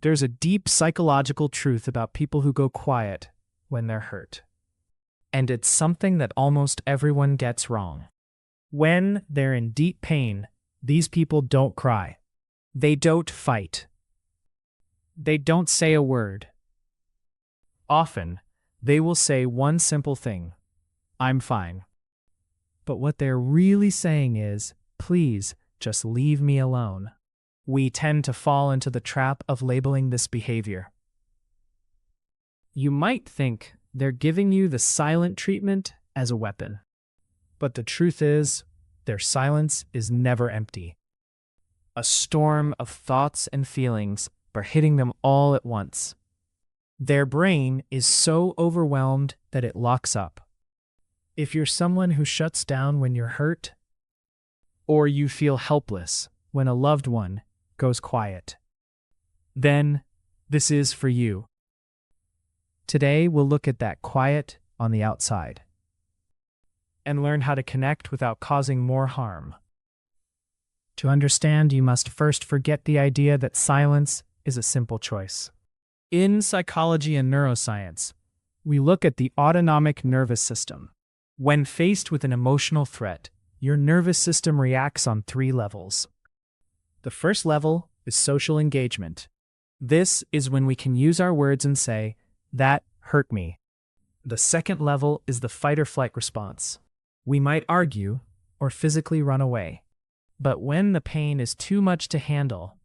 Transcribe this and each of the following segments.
There's a deep psychological truth about people who go quiet when they're hurt. And it's something that almost everyone gets wrong. When they're in deep pain, these people don't cry. They don't fight. They don't say a word. Often, they will say one simple thing: "I'm fine." But what they're really saying is, "Please, just leave me alone." We tend to fall into the trap of labeling this behavior. You might think they're giving you the silent treatment as a weapon. But the truth is, their silence is never empty. A storm of thoughts and feelings are hitting them all at once. Their brain is so overwhelmed that it locks up. If you're someone who shuts down when you're hurt, or you feel helpless when a loved one goes quiet, then this is for you. Today, we'll look at that quiet on the outside and learn how to connect without causing more harm. To understand, you must first forget the idea that silence is a simple choice. In psychology and neuroscience, we look at the autonomic nervous system. When faced with an emotional threat, your nervous system reacts on 3 levels. The first level is social engagement. This is when we can use our words and say, "That hurt me." The second level is the fight or flight response. We might argue or physically run away. But when the pain is too much to handle,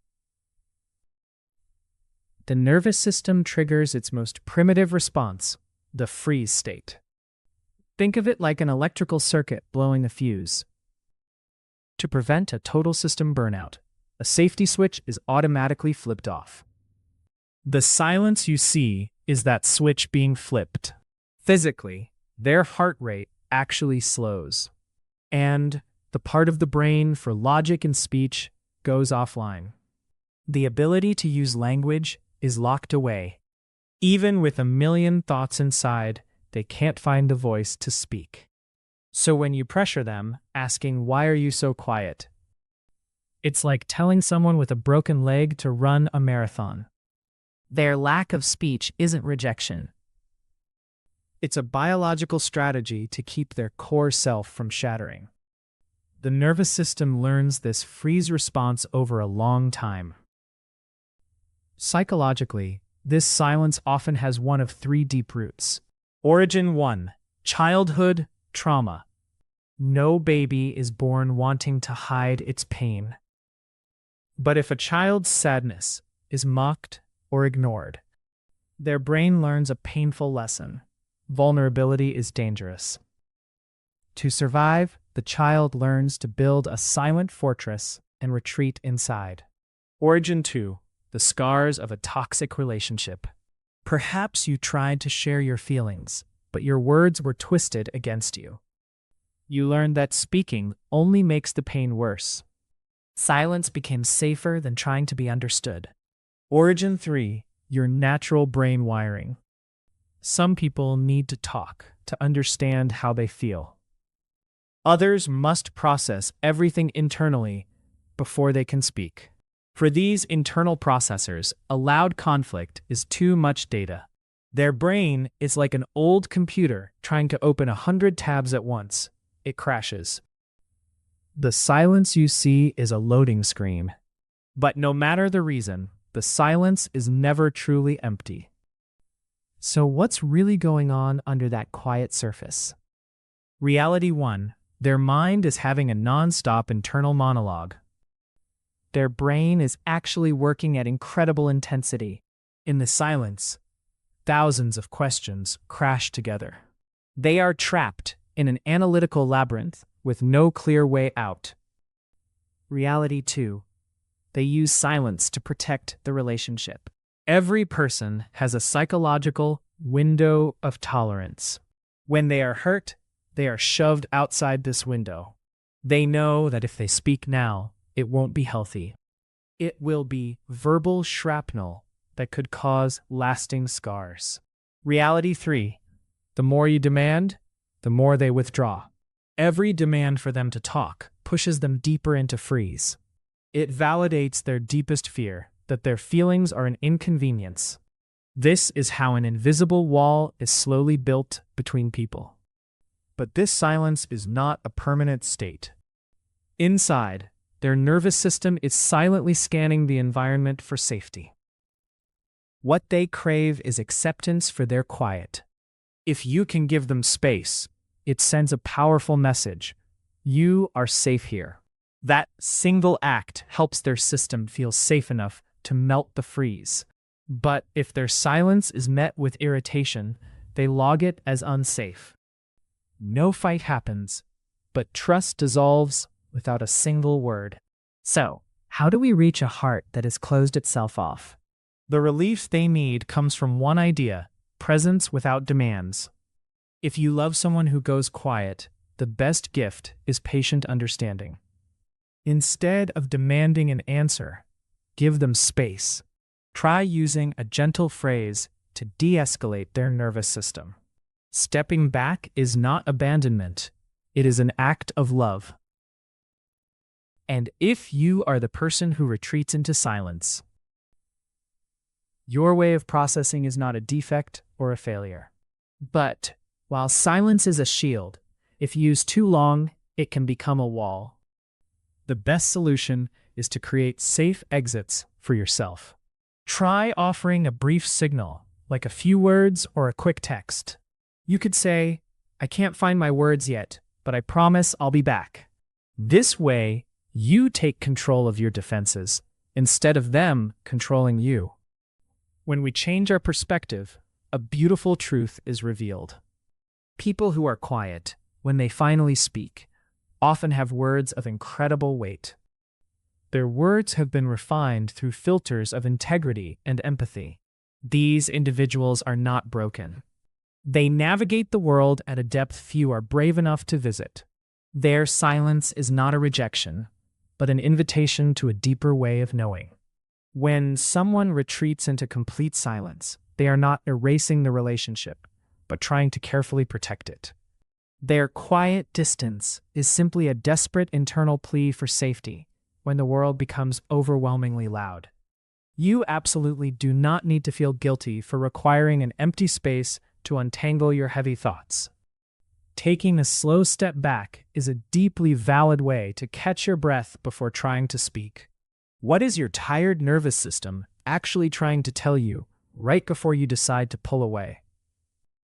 the nervous system triggers its most primitive response, the freeze state. Think of it like an electrical circuit blowing a fuse. To prevent a total system burnout, a safety switch is automatically flipped off. The silence you see is that switch being flipped. Physically, their heart rate actually slows, and the part of the brain for logic and speech goes offline. The ability to use language is locked away. Even with a million thoughts inside, they can't find the voice to speak. So when you pressure them, asking, "Why are you so quiet?" it's like telling someone with a broken leg to run a marathon. Their lack of speech isn't rejection. It's a biological strategy to keep their core self from shattering. The nervous system learns this freeze response over a long time. Psychologically, this silence often has one of 3 deep roots. Origin 1: childhood trauma. No baby is born wanting to hide its pain. But if a child's sadness is mocked or ignored, their brain learns a painful lesson: vulnerability is dangerous. To survive, the child learns to build a silent fortress and retreat inside. Origin 2: the scars of a toxic relationship. Perhaps you tried to share your feelings, but your words were twisted against you. You learned that speaking only makes the pain worse. Silence became safer than trying to be understood. Origin 3: your natural brain wiring. Some people need to talk to understand how they feel. Others must process everything internally before they can speak. For these internal processors, a loud conflict is too much data. Their brain is like an old computer trying to open 100 tabs at once. It crashes. The silence you see is a loading screen. But no matter the reason, the silence is never truly empty. So what's really going on under that quiet surface? Reality 1: their mind is having a non-stop internal monologue. Their brain is actually working at incredible intensity. In the silence, thousands of questions crash together. They are trapped in an analytical labyrinth with no clear way out. Reality 2: they use silence to protect the relationship. Every person has a psychological window of tolerance. When they are hurt, they are shoved outside this window. They know that if they speak now, it won't be healthy. It will be verbal shrapnel that could cause lasting scars. Reality 3: the more you demand, the more they withdraw. Every demand for them to talk pushes them deeper into freeze. It validates their deepest fear, that their feelings are an inconvenience. This is how an invisible wall is slowly built between people. But this silence is not a permanent state. Inside, their nervous system is silently scanning the environment for safety. What they crave is acceptance for their quiet. If you can give them space, it sends a powerful message. You are safe here. That single act helps their system feel safe enough to melt the freeze. But if their silence is met with irritation, they log it as unsafe. No fight happens, but trust dissolves without a single word. So, how do we reach a heart that has closed itself off? The relief they need comes from one idea: presence without demands. If you love someone who goes quiet, the best gift is patient understanding. Instead of demanding an answer, give them space. Try using a gentle phrase to de-escalate their nervous system. Stepping back is not abandonment, it is an act of love. And if you are the person who retreats into silence, your way of processing is not a defect or a failure. But while silence is a shield, if used too long, it can become a wall. The best solution is to create safe exits for yourself. Try offering a brief signal, like a few words or a quick text. You could say, "I can't find my words yet, but I promise I'll be back." This way, you take control of your defenses, instead of them controlling you. When we change our perspective, a beautiful truth is revealed. People who are quiet, when they finally speak, often have words of incredible weight. Their words have been refined through filters of integrity and empathy. These individuals are not broken. They navigate the world at a depth few are brave enough to visit. Their silence is not a rejection, but an invitation to a deeper way of knowing. When someone retreats into complete silence, they are not erasing the relationship, but trying to carefully protect it. Their quiet distance is simply a desperate internal plea for safety when the world becomes overwhelmingly loud. You absolutely do not need to feel guilty for requiring an empty space to untangle your heavy thoughts. Taking a slow step back is a deeply valid way to catch your breath before trying to speak. What is your tired nervous system actually trying to tell you right before you decide to pull away?